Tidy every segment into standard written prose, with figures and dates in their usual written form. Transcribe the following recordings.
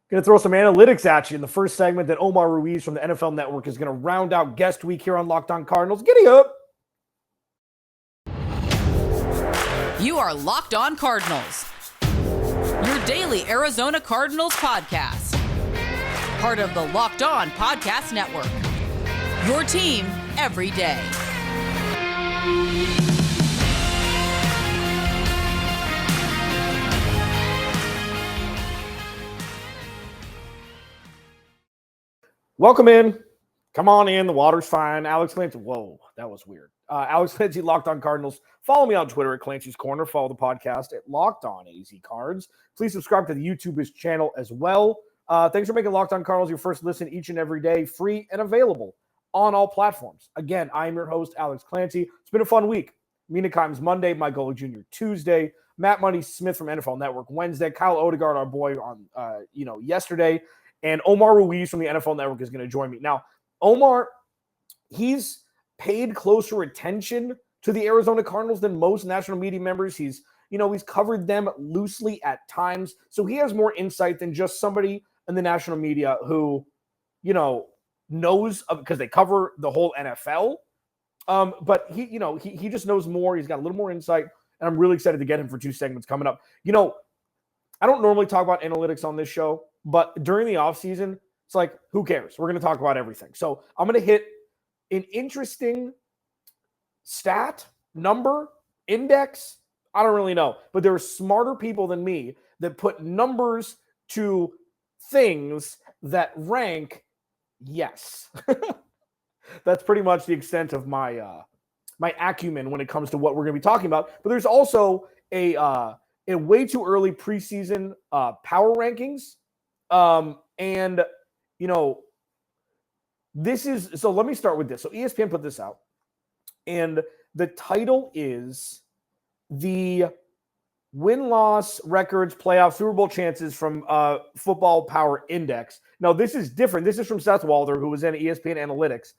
Going to throw some analytics at you in the first segment that Omar Ruiz from the NFL Network is going to round out guest week here on Locked On Cardinals. Giddy up! You are Locked On Cardinals, your daily Arizona Cardinals podcast. Part of the Locked On Podcast Network, your team every day. Welcome in. Come on in. The water's fine. Alex Clancy. Whoa, that was weird. Alex Clancy, Locked On Cardinals. Follow me on Twitter at Clancy's Corner. Follow the podcast at Locked On AZ Cards. Please subscribe to the YouTube channel as well. Thanks for making Locked On Cardinals your first listen each and every day, free and available on all platforms. Again, I'm your host, Alex Clancy. It's been a fun week. Mina Kimes Monday, Mike Golick Jr. Tuesday, Matt Money Smith from NFL Network Wednesday, Kyle Odegaard, our boy, on yesterday. And Omar Ruiz from the NFL Network is going to join me. Now, Omar, he's paid closer attention to the Arizona Cardinals than most national media members. He's covered them loosely at times. So he has more insight than just somebody in the national media who, knows because they cover the whole NFL. But he just knows more. He's got a little more insight. And I'm really excited to get him for two segments coming up. I don't normally talk about analytics on this show, but during the offseason, it's like, who cares? We're going to talk about everything. So I'm going to hit an interesting stat, number, index. I don't really know, but there are smarter people than me that put numbers to things that rank yes. That's pretty much the extent of my my acumen when it comes to what we're going to be talking about. But there's also a way too early preseason power rankings. This is, so let me start with this. So ESPN put this out, and the title is the win-loss records, playoff, Super Bowl chances from Football Power Index. Now, this is different. This is from Seth Walder, who was in ESPN Analytics.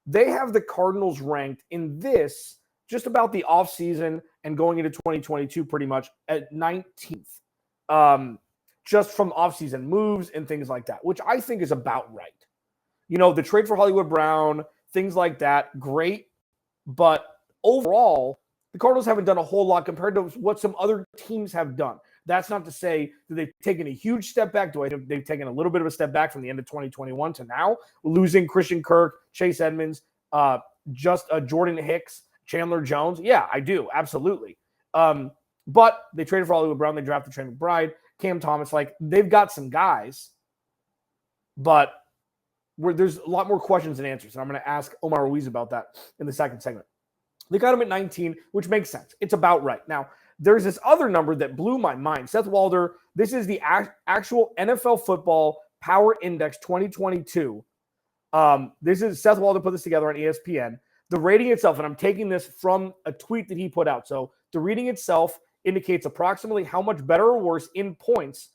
They have the Cardinals ranked in this just about the offseason and going into 2022 pretty much at 19th. Just from offseason moves and things like that, which I think is about right. The trade for Hollywood Brown, things like that, great. But overall, the Cardinals haven't done a whole lot compared to what some other teams have done. That's not to say that they've taken a huge step back. They've taken a little bit of a step back from the end of 2021 to now, losing Christian Kirk, Chase Edmonds, Jordan Hicks, Chandler Jones. Yeah, I do. Absolutely. But they traded for Hollywood Brown. They drafted Trey McBride, Cam Thomas. Like, they've got some guys, but there's a lot more questions than answers. And I'm going to ask Omar Ruiz about that in the second segment. They got him at 19, which makes sense. It's about right. Now, there's this other number that blew my mind. Seth Walder, this is the actual NFL Football Power Index 2022. This is Seth Walder put this together on ESPN. The rating itself, and I'm taking this from a tweet that he put out. So the rating itself indicates approximately how much better or worse in points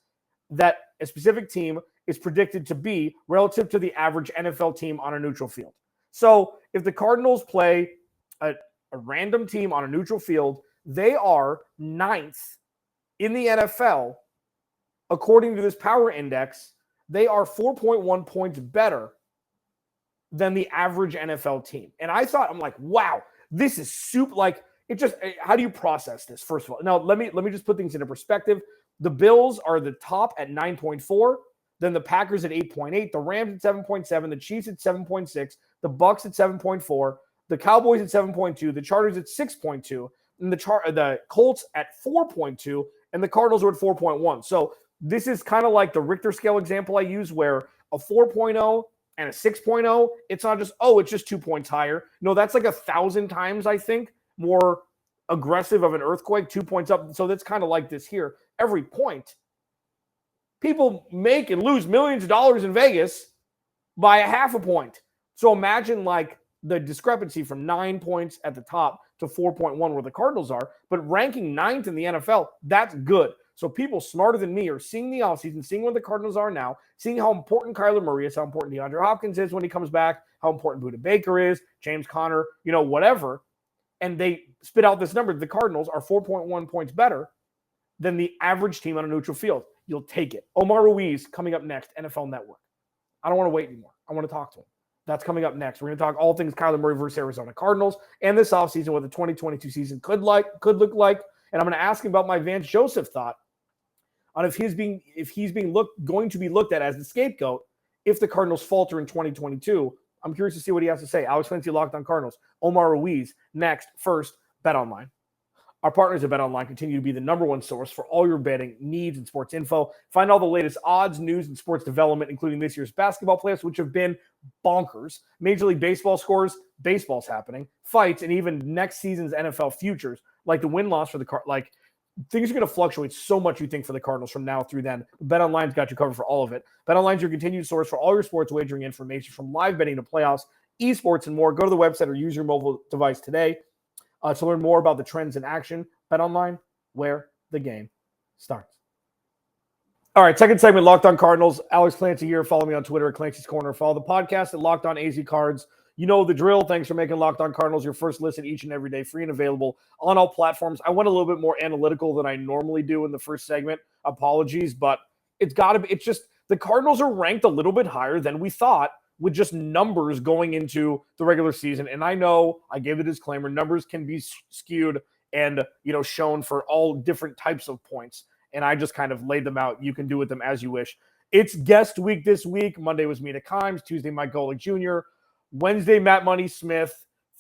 that a specific team is predicted to be relative to the average NFL team on a neutral field. So if the Cardinals play a random team on a neutral field, they are 9th in the NFL. According to this power index, they are 4.1 points better than the average NFL team. And I thought, I'm like, wow, this is super. Like, it just, how do you process this? First of all, now let me just put things into perspective. The Bills are the top at 9.4, then the Packers at 8.8, the Rams at 7.7, the Chiefs at 7.6, the Bucks at 7.4, the Cowboys at 7.2, the Chargers at 6.2, and the Colts at 4.2, and the Cardinals are at 4.1. So this is kind of like the Richter scale example I use, where a 4.0 and a 6.0, it's not just, it's just 2 points higher. No, that's like 1,000 times, I think, more aggressive of an earthquake, 2 points up. So that's kind of like this here. Every point, people make and lose millions of dollars in Vegas by a half a point. So imagine like the discrepancy from 9 points at the top to 4.1 where the Cardinals are, but ranking 9th in the NFL, that's good. So people smarter than me are seeing the offseason, seeing where the Cardinals are now, seeing how important Kyler Murray is, how important DeAndre Hopkins is when he comes back, how important Budda Baker is, James Conner, whatever. And they spit out this number. The Cardinals are 4.1 points better than the average team on a neutral field. you'll take it. Omar Ruiz coming up next, NFL Network. I don't want to wait anymore. I want to talk to him. That's coming up next. We're going to talk all things Kyler Murray versus Arizona Cardinals and this offseason, what the 2022 season could look like. And I'm going to ask him about my Vance Joseph thought on if he's going to be looked at as the scapegoat if the Cardinals falter in 2022. I'm curious to see what he has to say. Alex Clancy, Locked On Cardinals. Omar Ruiz next. First, BetOnline. Our partners at BetOnline continue to be the number one source for all your betting needs and sports info. Find all the latest odds, news, and sports development, including this year's basketball playoffs, which have been bonkers. Major League Baseball scores, baseball's happening, fights, and even next season's NFL futures, like the win-loss for the things are going to fluctuate so much, you think, for the Cardinals from now through then. BetOnline's got you covered for all of it. BetOnline's your continued source for all your sports wagering information, from live betting to playoffs, esports, and more. Go to the website or use your mobile device today to learn more about the trends in action. BetOnline, where the game starts. All right, second segment, Locked On Cardinals. Alex Clancy here. Follow me on Twitter at Clancy's Corner. Follow the podcast at Locked On AZ Cards. You know the drill. Thanks for making Locked On Cardinals your first listen each and every day, free and available on all platforms. I went a little bit more analytical than I normally do in the first segment. Apologies, but it's just the Cardinals are ranked a little bit higher than we thought with just numbers going into the regular season. And I know I gave the disclaimer, numbers can be skewed and, shown for all different types of points. And I just kind of laid them out. You can do with them as you wish. It's guest week this week. Monday was Mina Kimes. Tuesday, Mike Golick Jr. Wednesday, Matt Money Smith.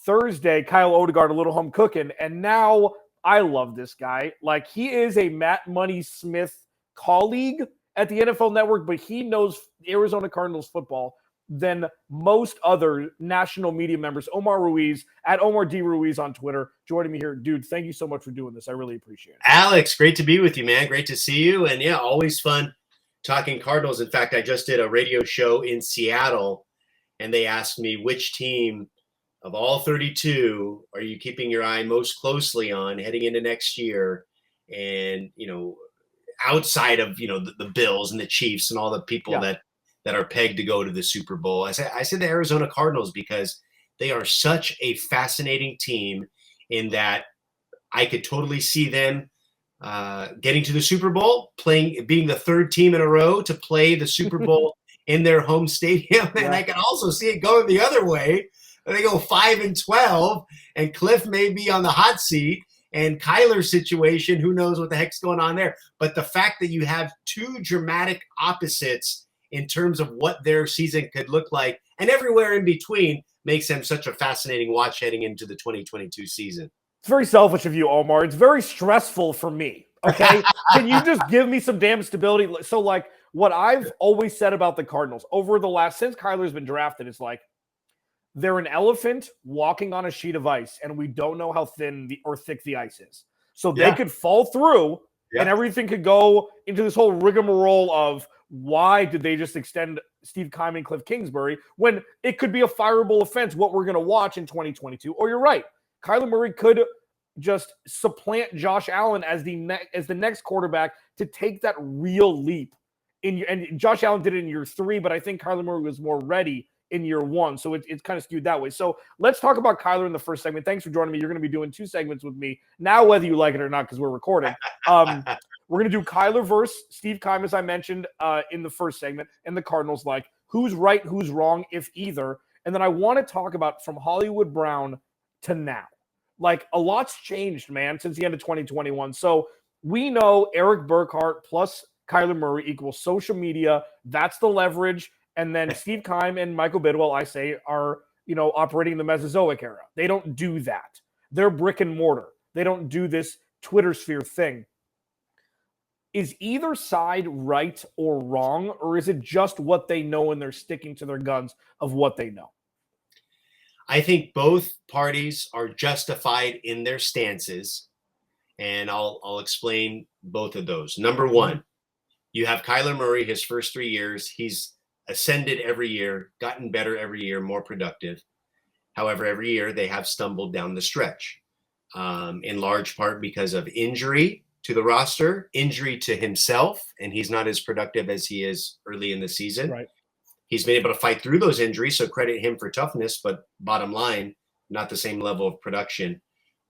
Thursday, Kyle Odegaard, a little home cooking. And now I love this guy. Like, he is a Matt Money Smith colleague at the NFL Network, but he knows Arizona Cardinals football than most other national media members. Omar Ruiz at Omar D. Ruiz on Twitter, joining me here. Dude, thank you so much for doing this. I really appreciate it. Alex, great to be with you, man. Great to see you. And yeah, always fun talking Cardinals. In fact, I just did a radio show in Seattle, and they asked me which team of all 32 are you keeping your eye most closely on heading into next year? And, outside of, the Bills and the Chiefs and all the people that are pegged to go to the Super Bowl. I said the Arizona Cardinals because they are such a fascinating team in that I could totally see them getting to the Super Bowl, being the third team in a row to play the Super Bowl in their home stadium. And I can also see it going the other way. They go 5-12, and Cliff may be on the hot seat. And Kyler's situation, who knows what the heck's going on there. But the fact that you have two dramatic opposites in terms of what their season could look like, and everywhere in between, makes them such a fascinating watch heading into the 2022 season. It's very selfish of you, Omar. It's very stressful for me, okay? Can you just give me some damn stability? So, what I've always said about the Cardinals since Kyler's been drafted is they're an elephant walking on a sheet of ice, and we don't know how thin or thick the ice is. So they could fall through, and everything could go into this whole rigmarole of why did they just extend Steve Keim and Cliff Kingsbury when it could be a fireable offense, what we're going to watch in 2022. Or you're right, Kyler Murray could just supplant Josh Allen as the next quarterback to take that real leap. And Josh Allen did it in year 3, but I think Kyler Murray was more ready in year 1. So it's kind of skewed that way. So let's talk about Kyler in the first segment. Thanks for joining me. You're going to be doing 2 segments with me now, whether you like it or not, because we're recording. We're going to do Kyler versus Steve Keim, as I mentioned in the first segment, and the Cardinals, who's right, who's wrong, if either. And then I want to talk about from Hollywood Brown to now. A lot's changed, man, since the end of 2021. So we know Eric Burkhart plus Kyler Murray equals social media. That's the leverage. And then Steve Keim and Michael Bidwell, I say, are, operating in the Mesozoic era. They don't do that. They're brick and mortar. They don't do this Twitter sphere thing. Is either side right or wrong, or is it just what they know and they're sticking to their guns of what they know? I think both parties are justified in their stances, and I'll explain both of those. Number one, you have Kyler Murray, his first 3 years. He's ascended every year, gotten better every year, more productive. However, every year they have stumbled down the stretch, in large part because of injury to the roster, injury to himself, and he's not as productive as he is early in the season. Right. He's been able to fight through those injuries, so credit him for toughness, but bottom line, not the same level of production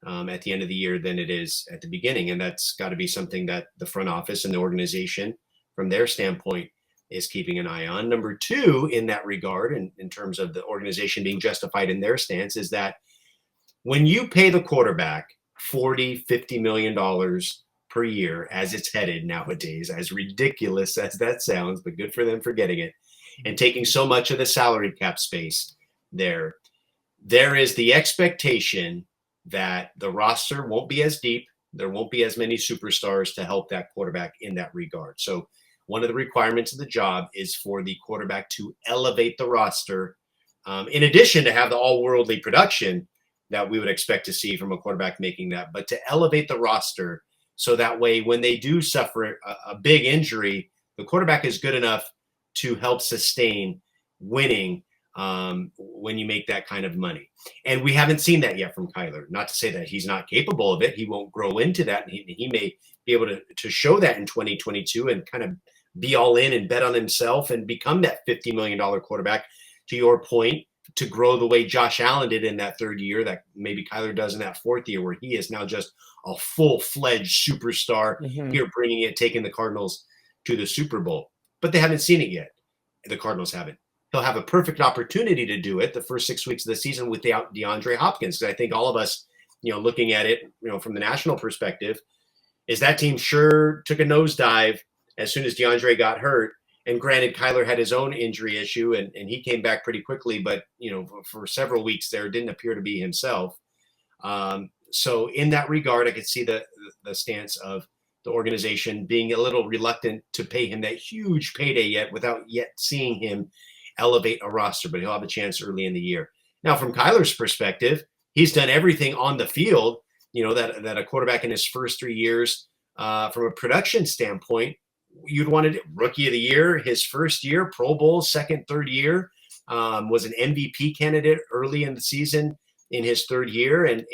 at the end of the year than it is at the beginning. And that's got to be something that the front office and the organization from their standpoint is keeping an eye on. Number two, in that regard, and in terms of the organization being justified in their stance, is that when you pay the quarterback $40-50 million per year, as it's headed nowadays, as ridiculous as that sounds, but good for them for getting it, and taking so much of the salary cap space there is the expectation that the roster won't be as deep. There won't be as many superstars to help that quarterback in that regard. So one of the requirements of the job is for the quarterback to elevate the roster, in addition to have the all-worldly production that we would expect to see from a quarterback making that, but to elevate the roster so that way when they do suffer a big injury, the quarterback is good enough to help sustain winning when you make that kind of money. And we haven't seen that yet from Kyler. Not to say that he's not capable of it. He won't grow into that. And he may be able to show that in 2022 and kind of be all in and bet on himself and become that $50 million quarterback, to your point, to grow the way Josh Allen did in that third year, that maybe Kyler does in that fourth year, where he is now just a full-fledged superstar here, taking the Cardinals to the Super Bowl. But they haven't seen it yet. The Cardinals haven't. He'll have a perfect opportunity to do it the first 6 weeks of the season without DeAndre Hopkins. Because I think all of us, looking at it, from the national perspective, is that team sure took a nosedive as soon as DeAndre got hurt. And granted, Kyler had his own injury issue, and he came back pretty quickly. But, for several weeks there, didn't appear to be himself. So in that regard, I could see the stance of the organization being a little reluctant to pay him that huge payday yet, without yet seeing him elevate a roster, but he'll have a chance early in the year. Now, from Kyler's perspective, he's done everything on the field, that a quarterback in his first 3 years, from a production standpoint, you'd wanted rookie of the year, his first year, Pro Bowl, second, third year, was an MVP candidate early in the season in his third year. And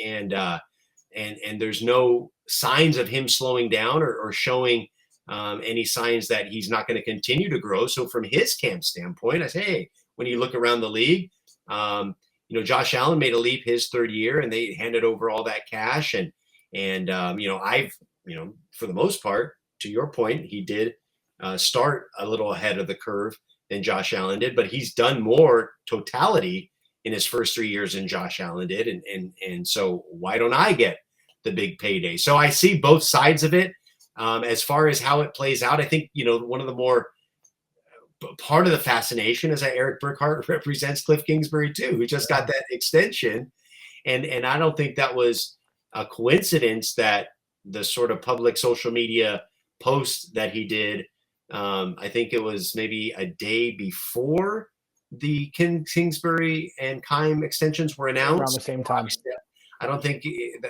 there's no signs of him slowing down or showing any signs that he's not going to continue to grow. So from his camp standpoint, I say, hey, when you look around the league, Josh Allen made a leap his third year, and they handed over all that cash. And I've, for the most part, to your point, he did start a little ahead of the curve than Josh Allen did, but he's done more totality in his first 3 years than Josh Allen did. And so why don't I get the big payday? So I see both sides of it. As far as how it plays out, I think, one of the more part of the fascination is that Eric Burkhart represents Cliff Kingsbury too, who just got that extension. And I don't think that was a coincidence that the sort of public social media post that he did, I think it was maybe a day before the Kingsbury and Keim extensions were announced. Around the same time. I don't think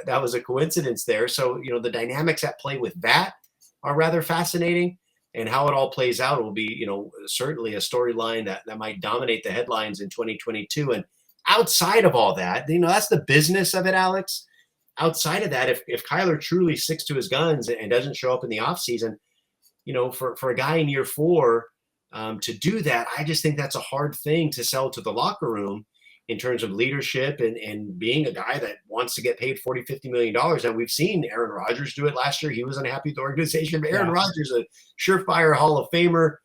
that was a coincidence there. So, the dynamics at play with that are rather fascinating, and how it all plays out will be, certainly a storyline that might dominate the headlines in 2022. And outside of all that, that's the business of it, Alex. Outside of that, if Kyler truly sticks to his guns and doesn't show up in the offseason, for a guy in year 4 to do that, I just think that's a hard thing to sell to the locker room in terms of leadership and being a guy that wants to get paid $40-50 million. And we've seen Aaron Rodgers do it last year. He was unhappy with the organization, but Aaron Rodgers, a surefire Hall of Famer,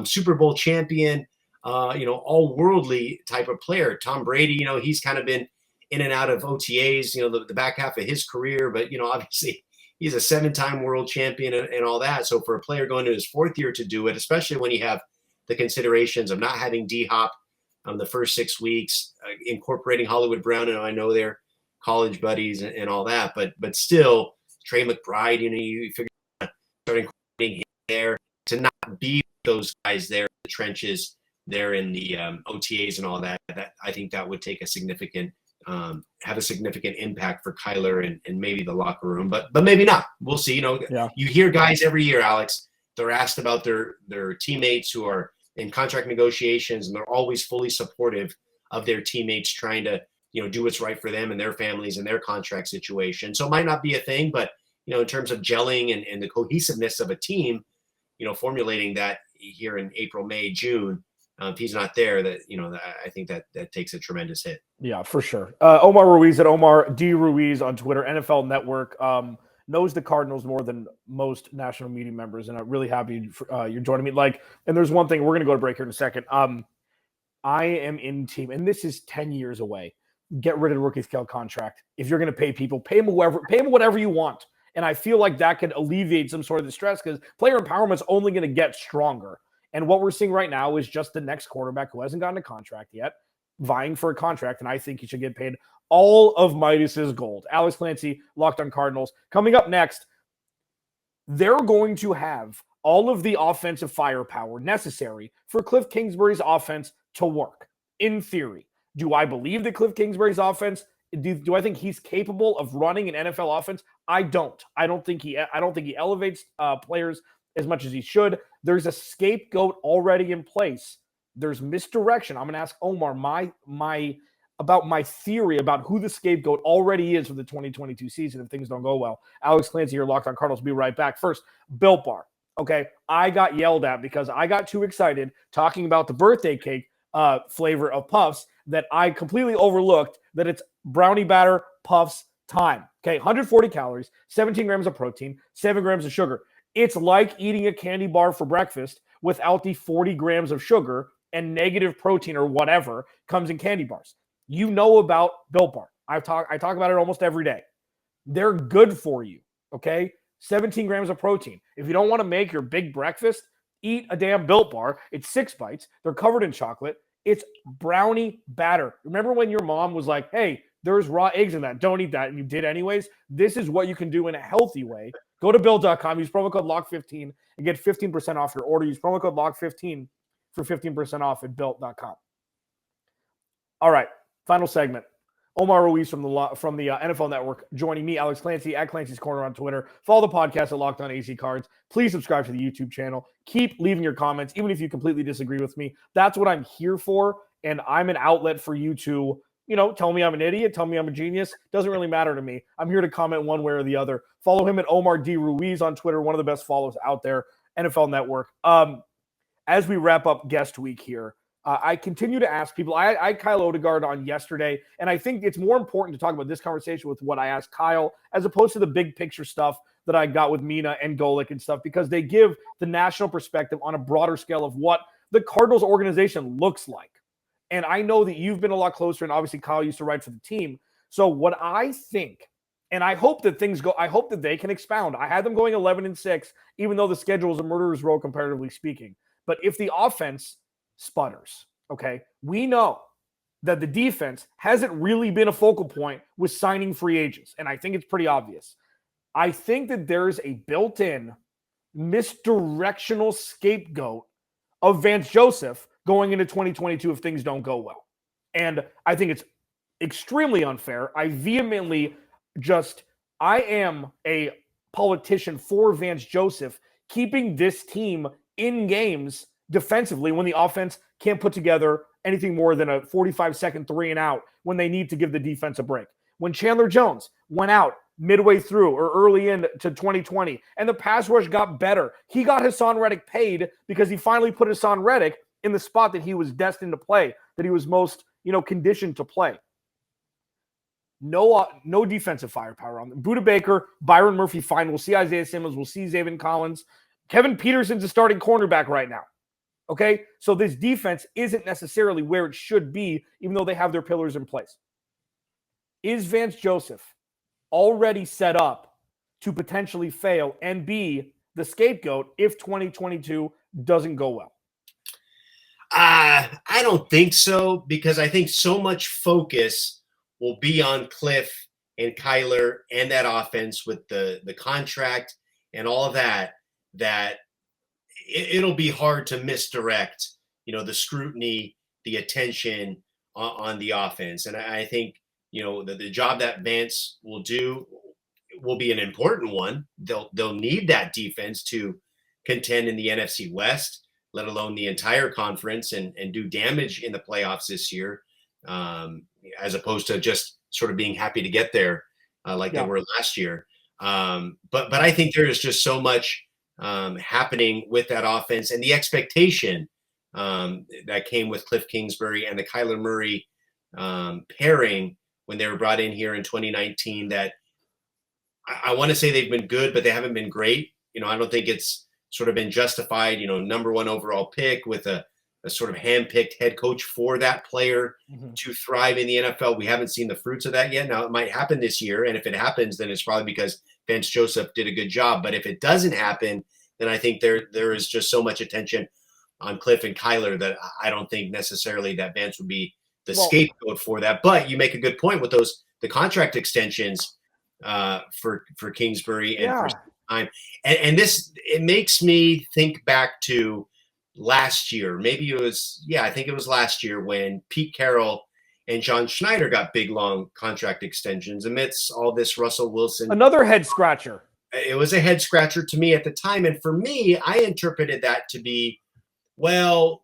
Super Bowl champion, all worldly type of player. Tom Brady, he's kind of been in and out of OTAs, the back half of his career, but, obviously he's a 7-time world champion and all that. So for a player going to his 4th year to do it, especially when you have the considerations of not having D-Hop the first 6 weeks, incorporating Hollywood Brown, and I know they're college buddies and all that, but still Trey McBride, you figure start incorporating him there to not be those guys there in the trenches there in the OTAs and all that I think that would take a significant have a significant impact for Kyler and maybe the locker room, but maybe not. We'll see. You hear guys every year, Alex, they're asked about their teammates who are in contract negotiations, and they're always fully supportive of their teammates trying to, do what's right for them and their families and their contract situation. So it might not be a thing, but, in terms of gelling and the cohesiveness of a team, formulating that here in April, May, June, if he's not there, that I think that takes a tremendous hit. Yeah, for sure. Omar Ruiz at Omar D. Ruiz on Twitter, NFL Network. knows the Cardinals more than most national media members, and I'm really happy you're joining me. And there's one thing, we're going to go to break here in a second. I am in team, and this is 10 years away. Get rid of the rookie scale contract. If you're going to pay people, pay them whatever you want. And I feel like that could alleviate some sort of the stress because player empowerment is only going to get stronger. And what we're seeing right now is just the next quarterback who hasn't gotten a contract yet, vying for a contract, and I think he should get paid all of Midas's gold. Alex Clancy, Locked On Cardinals. Coming up next, they're going to have all of the offensive firepower necessary for Cliff Kingsbury's offense to work, in theory. Do I believe that Cliff Kingsbury's offense, do I think he's capable of running an NFL offense? I don't. I don't think he elevates players as much as he should. There's a scapegoat already in place. There's misdirection. I'm going to ask Omar about my theory about who the scapegoat already is for the 2022 season if things don't go well. Alex Clancy here, Locked On Cardinals. Be right back. First, Built Bar. Okay, I got yelled at because I got too excited talking about the birthday cake flavor of Puffs that I completely overlooked that it's brownie batter Puffs time. Okay, 140 calories, 17 grams of protein, 7 grams of sugar. It's like eating a candy bar for breakfast without the 40 grams of sugar and negative protein or whatever comes in candy bars. You know about Built Bar. I talk about it almost every day. They're good for you, okay? 17 grams of protein. If you don't want to make your big breakfast, eat a damn Built Bar. It's 6 bites. They're covered in chocolate. It's brownie batter. Remember when your mom was like, hey, there's raw eggs in that. Don't eat that. And you did anyways. This is what you can do in a healthy way. Go to Built.com. Use promo code LOCK15 and get 15% off your order. Use promo code LOCK15 for 15% off at Built.com. All right. Final segment. Omar Ruiz from the NFL Network joining me, Alex Clancy, at Clancy's Corner on Twitter. Follow the podcast at Locked On AZ Cards. Please subscribe to the YouTube channel. Keep leaving your comments, even if you completely disagree with me. That's what I'm here for, and I'm an outlet for you to, tell me I'm an idiot, tell me I'm a genius. Doesn't really matter to me. I'm here to comment one way or the other. Follow him at Omar D. Ruiz on Twitter, one of the best follows out there, NFL Network. As we wrap up guest week here, I continue to ask people. I Kyle Odegaard on yesterday, and I think it's more important to talk about this conversation with what I asked Kyle as opposed to the big picture stuff that I got with Mina and Golick and stuff, because they give the national perspective on a broader scale of what the Cardinals organization looks like. And I know that you've been a lot closer, and obviously Kyle used to write for the team. So what I think, and I hope that I hope that they can expound. I had them going 11-6, even though the schedule is a murderer's row comparatively speaking. But if the offense sputters, okay, we know that the defense hasn't really been a focal point with signing free agents, and I think it's pretty obvious. I think that there's a built-in misdirectional scapegoat of Vance Joseph going into 2022 if things don't go well. And I think it's extremely unfair. I am a politician for Vance Joseph keeping this team in games defensively when the offense can't put together anything more than a 45-second 3-and-out when they need to give the defense a break. When Chandler Jones went out midway through or early into 2020 and the pass rush got better, he got Hassan Reddick paid because he finally put Hassan Reddick in the spot that he was destined to play, that he was most, conditioned to play. No defensive firepower on them. Budda Baker, Byron Murphy, fine. We'll see Isaiah Simmons. We'll see Zaven Collins. Kevin Peterson's a starting cornerback right now. Okay, so this defense isn't necessarily where it should be, even though they have their pillars in place. Is Vance Joseph already set up to potentially fail and be the scapegoat if 2022 doesn't go well? I don't think so, because I think so much focus will be on Cliff and Kyler and that offense with the contract and all of that it'll be hard to misdirect, the scrutiny, the attention on the offense. And I think, the job that Vance will do will be an important one. They'll need that defense to contend in the NFC West, let alone the entire conference, and do damage in the playoffs this year, as opposed to just sort of being happy to get there they were last year. But I think there is just so much happening with that offense and the expectation that came with Cliff Kingsbury and the Kyler Murray pairing when they were brought in here in 2019, that I want to say they've been good, but they haven't been great. I don't think it's sort of been justified, number 1 overall pick with a sort of hand-picked head coach for that player to thrive in the NFL. We haven't seen the fruits of that yet. Now, it might happen this year, and if it happens, then it's probably because Vance Joseph did a good job. But if it doesn't happen, then I think there is just so much attention on Cliff and Kyler that I don't think necessarily that Vance would be the scapegoat for that. But you make a good point with the contract extensions for Kingsbury and for time. And this, it makes me think back to last year. Maybe it was, I think it was last year when Pete Carroll and John Schneider got big, long contract extensions amidst all this Russell Wilson. Another head scratcher. It was a head scratcher to me at the time. And for me, I interpreted that to be, well,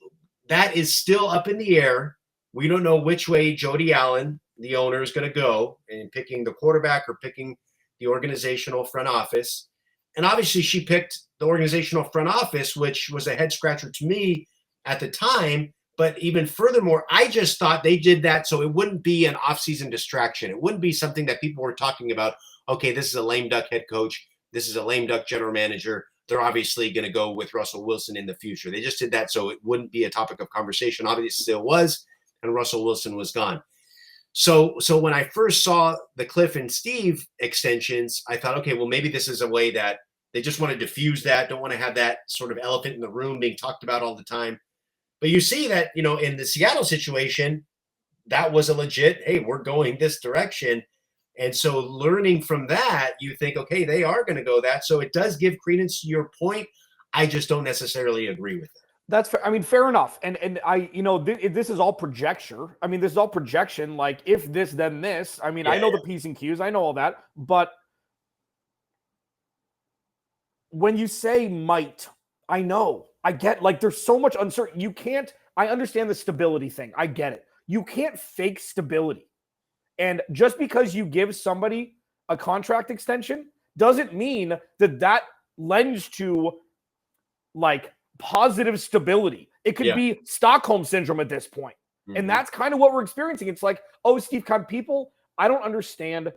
that is still up in the air. We don't know which way Jody Allen, the owner, is going to go in picking the quarterback or picking the organizational front office. And obviously she picked the organizational front office, which was a head scratcher to me at the time. But even furthermore, I just thought they did that so it wouldn't be an offseason distraction. It wouldn't be something that people were talking about. Okay, this is a lame duck head coach. This is a lame duck general manager. They're obviously going to go with Russell Wilson in the future. They just did that so it wouldn't be a topic of conversation. Obviously, it still was, and Russell Wilson was gone. So when I first saw the Cliff and Steve extensions, I thought, okay, well, maybe this is a way that they just want to diffuse that, don't want to have that sort of elephant in the room being talked about all the time. But you see that, in the Seattle situation, that was a legit, hey, we're going this direction. And so learning from that, you think, okay, they are going to go that. So it does give credence to your point. I just don't necessarily agree with it. That's fair. I mean, fair enough. And I, this is all projection. I mean, this is all projection. Like, if this, then this. I mean, I know the P's and Q's. I know all that. But when you say might, I know. I get, like, there's so much uncertainty. You can't, I understand the stability thing. I get it. You can't fake stability. And just because you give somebody a contract extension doesn't mean that lends to, like, positive stability. It could be Stockholm syndrome at this point. Mm-hmm. And that's kind of what we're experiencing. It's like, oh, Steve, people, I don't understand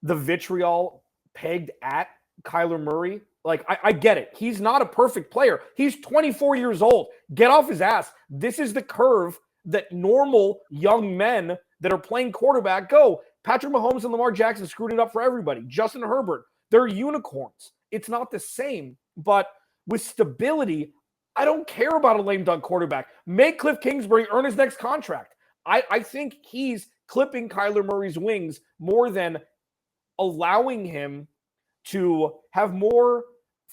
the vitriol pegged at Kyler Murray. Like, I get it. He's not a perfect player. He's 24 years old. Get off his ass. This is the curve that normal young men that are playing quarterback go. Patrick Mahomes and Lamar Jackson screwed it up for everybody. Justin Herbert, they're unicorns. It's not the same. But with stability, I don't care about a lame duck quarterback. Make Cliff Kingsbury earn his next contract. I think he's clipping Kyler Murray's wings more than allowing him to have more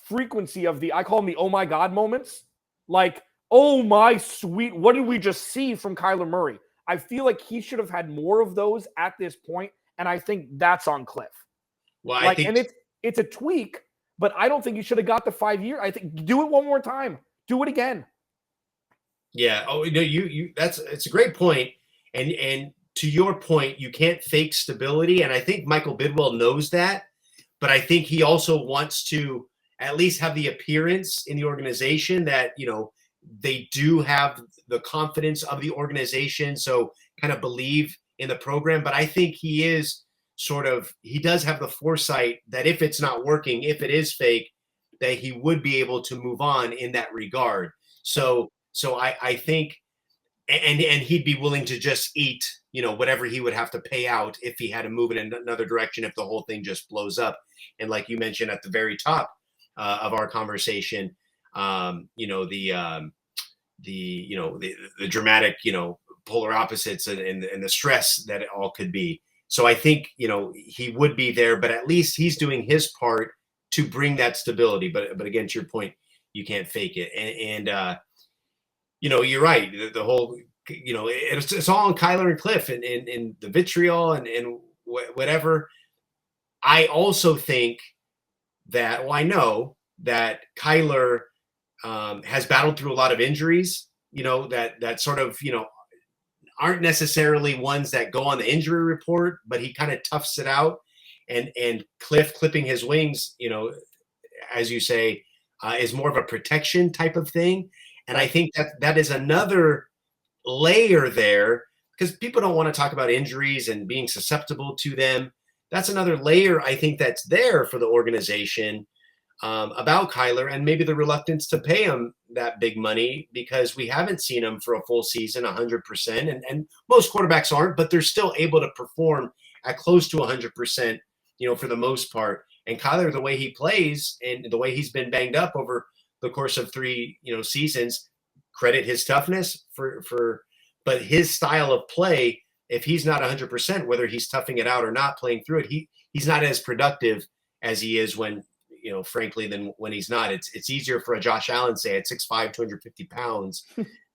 frequency of I call them the oh my God moments. Like, oh my sweet, what did we just see from Kyler Murray? I feel like he should have had more of those at this point, and I think that's on Cliff. Well, I think, and it's a tweak, but I don't think you should have got the 5 year. I think do it one more time. Do it again. Yeah. Oh, no, it's a great point. And to your point, you can't fake stability. And I think Michael Bidwell knows that, but I think he also wants to at least have the appearance in the organization that, they do have the confidence of the organization. So kind of believe in the program. But I think he is he does have the foresight that if it's not working, if it is fake, that he would be able to move on in that regard. So I think, and he'd be willing to just eat, whatever he would have to pay out if he had to move in another direction, if the whole thing just blows up. And like you mentioned at the very top of our conversation, the dramatic, polar opposites and the stress that it all could be. So I think, he would be there, but at least he's doing his part to bring that stability. But again, to your point, you can't fake it. And you're right. The whole, it's all on Kyler and Cliff and the vitriol and whatever. I also think that, I know that Kyler has battled through a lot of injuries, that sort of, aren't necessarily ones that go on the injury report, but he kind of toughs it out. And Cliff clipping his wings, as you say, is more of a protection type of thing. And I think that is another layer there, because people don't want to talk about injuries and being susceptible to them. that's another layer I think that's there for the organization about Kyler, and maybe the reluctance to pay him that big money because we haven't seen him for a full season 100%. And most quarterbacks aren't, but they're still able to perform at close to 100%, for the most part. And Kyler, the way he plays and the way he's been banged up over the course of 3, seasons, credit his toughness but his style of play, if he's not 100%, whether he's toughing it out or not, playing through it, he's not as productive as he is when, frankly, than when he's not. It's easier for a Josh Allen, say at 6'5", 250 pounds,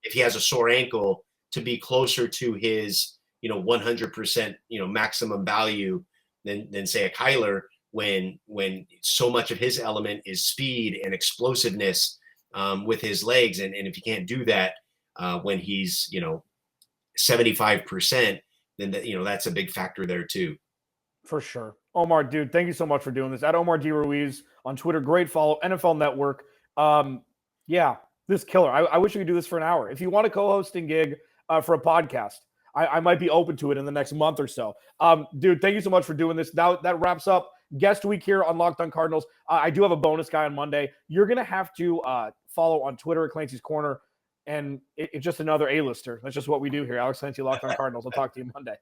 if he has a sore ankle, to be closer to his, 100%, maximum value than say a Kyler when so much of his element is speed and explosiveness with his legs. And if you can't do that when he's, 75%, then that's a big factor there too. For sure. Omar, dude, thank you so much for doing this. At Omar D. Ruiz on Twitter. Great follow. NFL Network. Yeah, this killer. I wish we could do this for an hour. If you want a co-hosting gig for a podcast, I might be open to it in the next month or so. Dude, thank you so much for doing this. That wraps up guest week here on Locked On Cardinals. I do have a bonus guy on Monday. You're going to have to follow on Twitter at Clancy's Corner. And it's just another A-lister. That's just what we do here. Alex Clancy, Locked On Cardinals. I'll talk to you Monday.